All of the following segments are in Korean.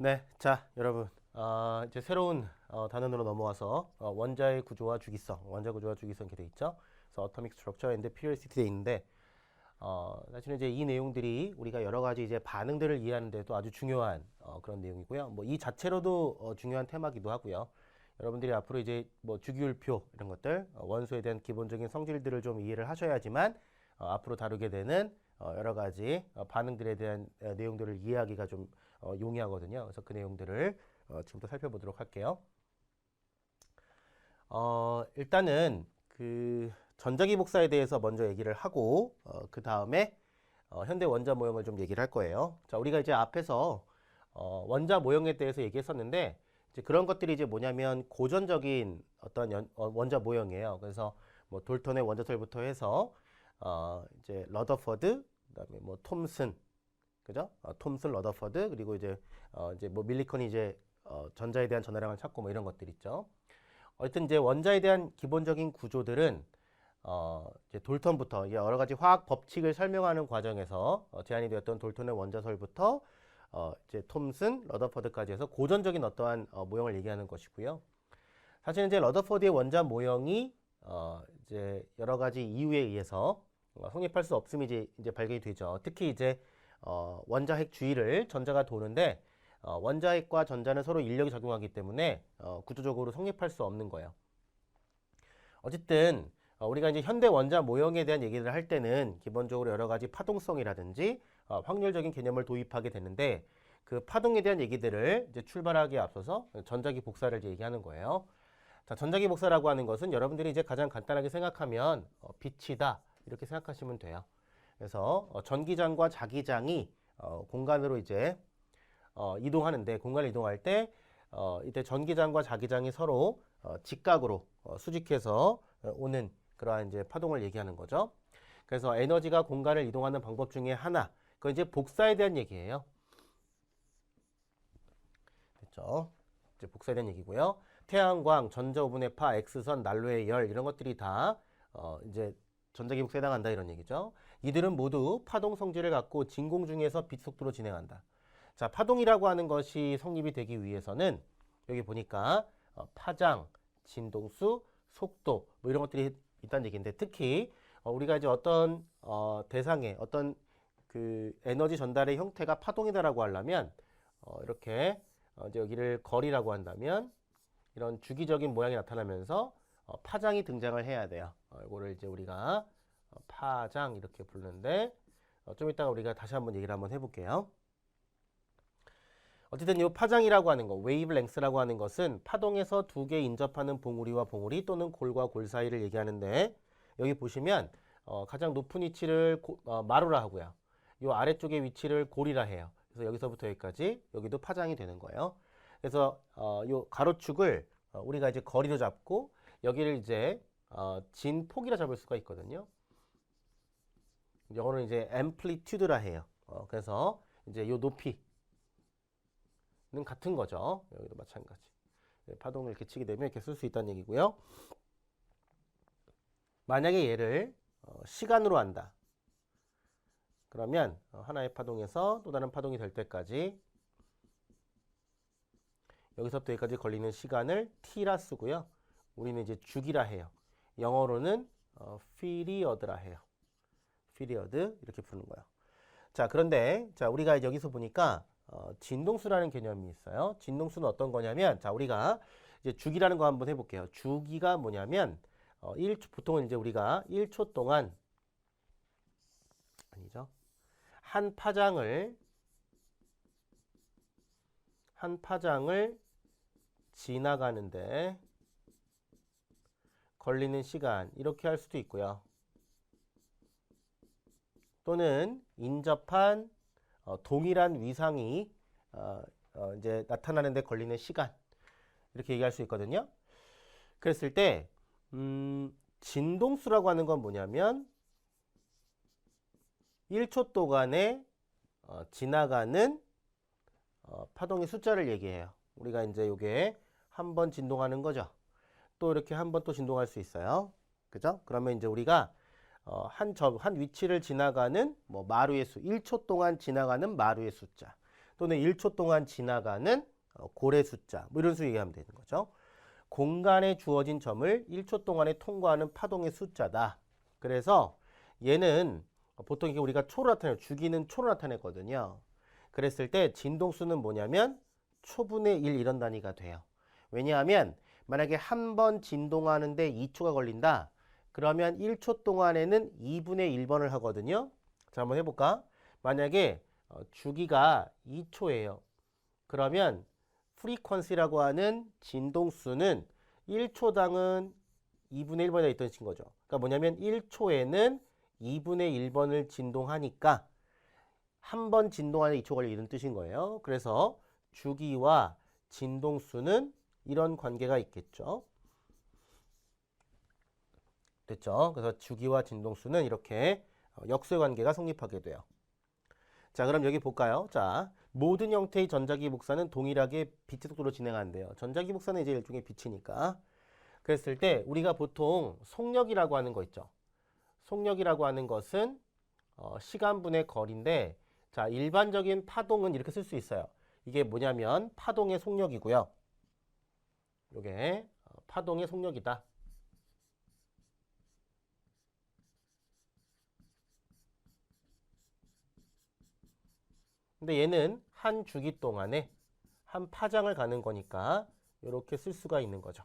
네, 자, 여러분, 이제 새로운 단원으로 넘어와서 원자의 구조와 주기성, 원자 구조와 주기성 이렇게 돼 있죠. 그래서 Atomic Structure and Periodicity 돼 있는데, 사실은 이제 이 내용들이 우리가 여러 가지 이제 반응들을 이해하는 데도 아주 중요한 그런 내용이고요. 뭐 이 자체로도 중요한 테마기도 하고요. 여러분들이 앞으로 이제 뭐 주기율표 이런 것들, 원소에 대한 기본적인 성질들을 좀 이해를 하셔야지만 앞으로 다루게 되는 여러 가지 반응들에 대한 내용들을 이해하기가 좀 용이하거든요. 그래서 그 내용들을 지금부터 살펴보도록 할게요. 일단은 그 전자기 복사에 대해서 먼저 얘기를 하고 그 다음에 현대 원자 모형을 좀 얘기를 할 거예요. 자, 우리가 이제 앞에서 원자 모형에 대해서 얘기했었는데 이제 그런 것들이 이제 뭐냐면 고전적인 어떤 원자 모형이에요. 그래서 뭐 돌턴의 원자설부터 해서 이제 러더퍼드, 그다음에 뭐 톰슨, 그죠? 톰슨, 러더퍼드, 그리고 이제 뭐 밀리컨이 이제 전자에 대한 전하량을 찾고 뭐 이런 것들 있죠. 어쨌든 이제 원자에 대한 기본적인 구조들은 이제 돌턴부터 이게 여러 가지 화학 법칙을 설명하는 과정에서 제안이 되었던 돌턴의 원자설부터 이제 톰슨, 러더퍼드까지 해서 고전적인 어떠한 모형을 얘기하는 것이고요. 사실 이제 러더퍼드의 원자 모형이 이제 여러 가지 이유에 의해서 성립할 수 없음이 이제 발견이 되죠. 특히 이제 원자핵 주위를 전자가 도는데 원자핵과 전자는 서로 인력이 작용하기 때문에 구조적으로 성립할 수 없는 거예요. 어쨌든 우리가 이제 현대 원자 모형에 대한 얘기를 할 때는 기본적으로 여러 가지 파동성이라든지 확률적인 개념을 도입하게 되는데 그 파동에 대한 얘기들을 이제 출발하기에 앞서서 전자기 복사를 이제 얘기하는 거예요. 자, 전자기 복사라고 하는 것은 여러분들이 이제 가장 간단하게 생각하면 빛이다 이렇게 생각하시면 돼요. 그래서 전기장과 자기장이 공간으로 이제 이동하는데 공간을 이동할 때 이때 전기장과 자기장이 서로 직각으로 수직해서 오는 그러한 이제 파동을 얘기하는 거죠. 그래서 에너지가 공간을 이동하는 방법 중에 하나, 그건 이제 복사에 대한 얘기예요. 됐죠? 이제 복사에 대한 얘기고요. 태양광, 전자 5분의 파, X선, 난로의 열 이런 것들이 다 이제 전자기 복사에 해당한다 이런 얘기죠. 이들은 모두 파동 성질을 갖고 진공 중에서 빛 속도로 진행한다. 자, 파동이라고 하는 것이 성립이 되기 위해서는 여기 보니까 파장, 진동수, 속도 뭐 이런 것들이 있다는 얘기인데 특히 우리가 이제 어떤 대상의 어떤 그 에너지 전달의 형태가 파동이다라고 하려면 이렇게 이제 여기를 거리라고 한다면 이런 주기적인 모양이 나타나면서 파장이 등장을 해야 돼요. 이거를 이제 우리가 파장 이렇게 부르는데 좀 이따가 우리가 다시 한번 얘기를 한번 해볼게요. 어쨌든 이 파장이라고 하는 거, 웨이브랭스라고 하는 것은 파동에서 두 개 인접하는 봉우리와 봉우리 또는 골과 골 사이를 얘기하는데 여기 보시면 가장 높은 위치를 마루라 하고요. 이 아래쪽의 위치를 골이라 해요. 그래서 여기서부터 여기까지 여기도 파장이 되는 거예요. 그래서 이 가로축을 우리가 이제 거리로 잡고 여기를 이제 진폭이라 잡을 수가 있거든요. 영어로는 이제 amplitude라 해요. 그래서 이제 이 높이는 같은 거죠. 여기도 마찬가지. 파동을 이렇게 치게 되면 이렇게 쓸 수 있다는 얘기고요. 만약에 얘를 시간으로 한다. 그러면 하나의 파동에서 또 다른 파동이 될 때까지 여기서부터 여기까지 걸리는 시간을 t라 쓰고요. 우리는 이제 주기라 해요. 영어로는 피리어드라 해요. 피리어드 이렇게 부르는 거예요. 자, 그런데 자 우리가 여기서 보니까 진동수라는 개념이 있어요. 진동수는 어떤 거냐면 자 우리가 이제 주기라는 거 한번 해볼게요. 주기가 뭐냐면 보통은 이제 우리가 1초 동안 아니죠. 한 파장을 지나가는데 걸리는 시간 이렇게 할 수도 있고요. 또는 인접한 동일한 위상이 이제 나타나는데 걸리는 시간 이렇게 얘기할 수 있거든요. 그랬을 때 진동수라고 하는 건 뭐냐면 1초 동안에 지나가는 파동의 숫자를 얘기해요. 우리가 이제 요게 한 번 진동하는 거죠. 또 이렇게 한 번 또 진동할 수 있어요. 그죠? 그러면 이제 우리가 한 위치를 지나가는 뭐 마루의 수, 1초 동안 지나가는 마루의 숫자. 또는 1초 동안 지나가는 고래 숫자 뭐 이런 식으로 얘기하면 되는 거죠. 공간에 주어진 점을 1초 동안에 통과하는 파동의 숫자다. 그래서 얘는 보통 이게 우리가 초로 나타내요. 주기는 초로 나타내거든요. 그랬을 때 진동수는 뭐냐면 초분의 1 이런 단위가 돼요. 왜냐하면 만약에 한 번 진동하는데 2초가 걸린다. 그러면 1초 동안에는 2분의 1번을 하거든요. 자, 한번 해볼까? 만약에 주기가 2초예요. 그러면 프리퀀시라고 하는 진동수는 1초당은 2분의 1번에 있던 거죠. 그러니까 뭐냐면 1초에는 2분의 1번을 진동하니까 한 번 진동하는 2초 걸려 이런 뜻인 거예요. 그래서 주기와 진동수는 이런 관계가 있겠죠. 됐죠? 그래서 주기와 진동수는 이렇게 역수의 관계가 성립하게 돼요. 자, 그럼 여기 볼까요? 자, 모든 형태의 전자기 복사는 동일하게 빛의 속도로 진행하는데요. 전자기 복사는 이제 일종의 빛이니까. 그랬을 때 우리가 보통 속력이라고 하는 거 있죠. 속력이라고 하는 것은 시간분의 거리인데, 자, 일반적인 파동은 이렇게 쓸 수 있어요. 이게 뭐냐면 파동의 속력이고요. 이게 파동의 속력이다. 근데 얘는 한 주기 동안에 한 파장을 가는 거니까 이렇게 쓸 수가 있는 거죠.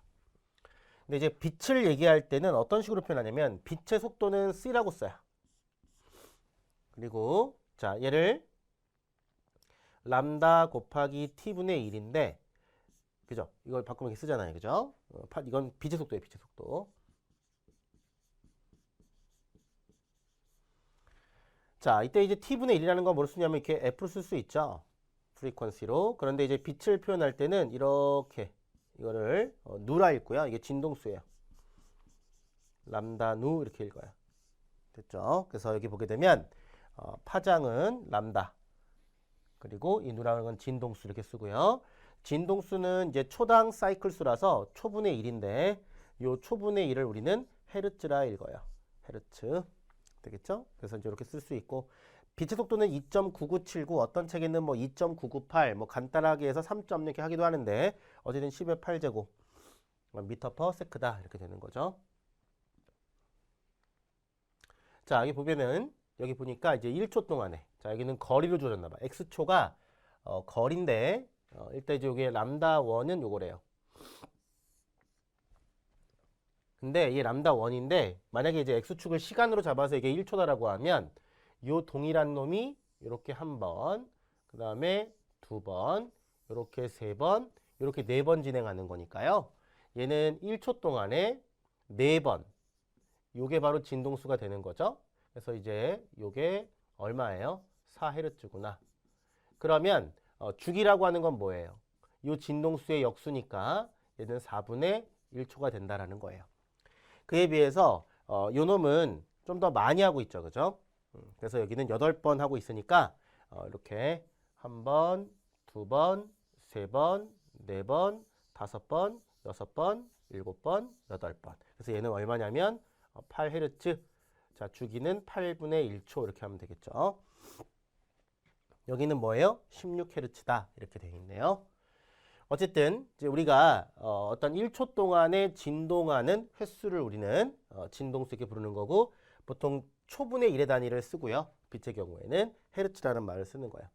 근데 이제 빛을 얘기할 때는 어떤 식으로 표현하냐면 빛의 속도는 c라고 써요. 그리고 자, 얘를 람다 곱하기 t분의 1인데 그죠? 이걸 바꾸면 이렇게 쓰잖아요. 그죠? 이건 빛의 속도예요. 빛의 속도. 자, 이때 이제 t분의 1이라는 건 뭐로 쓰냐면 이렇게 f로 쓸 수 있죠. 프리퀀시로. 그런데 이제 빛을 표현할 때는 이렇게 이거를 누라 읽고요. 이게 진동수예요. 람다 누 이렇게 읽어요. 됐죠? 그래서 여기 보게 되면 파장은 람다. 그리고 이 누라는 건 진동수 이렇게 쓰고요. 진동수는 이제 초당 사이클 수라서 초분의 1인데 요 초분의 1을 우리는 헤르츠라 읽어요. 헤르츠. 되겠죠? 그래서 이제 이렇게 쓸 수 있고 빛의 속도는 2.9979 어떤 책에는 뭐 2.998 뭐 간단하게 해서 3점 이렇게 하기도 하는데 어쨌든 10의 8제곱 미터 퍼 세크다 이렇게 되는 거죠. 자, 여기 보면은 여기 보니까 이제 1초 동안에 자, 여기는 거리로 줄였나 봐. x초가 거리인데 일단 이제 여기에 람다 1은 요거래요. 근데 이게 람다 1인데 만약에 이제 x축을 시간으로 잡아서 이게 1초다라고 하면 요 동일한 놈이 이렇게 한 번, 그 다음에 두 번, 이렇게 세 번, 이렇게 네 번 진행하는 거니까요. 얘는 1초 동안에 네 번. 요게 바로 진동수가 되는 거죠. 그래서 이제 요게 얼마예요? 4Hz구나. 그러면 주기라고 하는 건 뭐예요? 요 진동수의 역수니까 얘는 4분의 1초가 된다라는 거예요. 그에 비해서 요 놈은 좀 더 많이 하고 있죠. 그죠? 그래서 여기는 8번 하고 있으니까 이렇게 한 번, 두 번, 세 번, 네 번, 5번, 6번, 7번, 8번. 그래서 얘는 얼마냐면 8Hz. 자, 주기는 8분의 1초 이렇게 하면 되겠죠. 여기는 뭐예요? 16Hz다. 이렇게 되어 있네요. 어쨌든 이제 우리가 어떤 1초 동안에 진동하는 횟수를 우리는 진동수 이렇게 부르는 거고 보통 초분의 1의 단위를 쓰고요. 빛의 경우에는 헤르츠라는 말을 쓰는 거예요.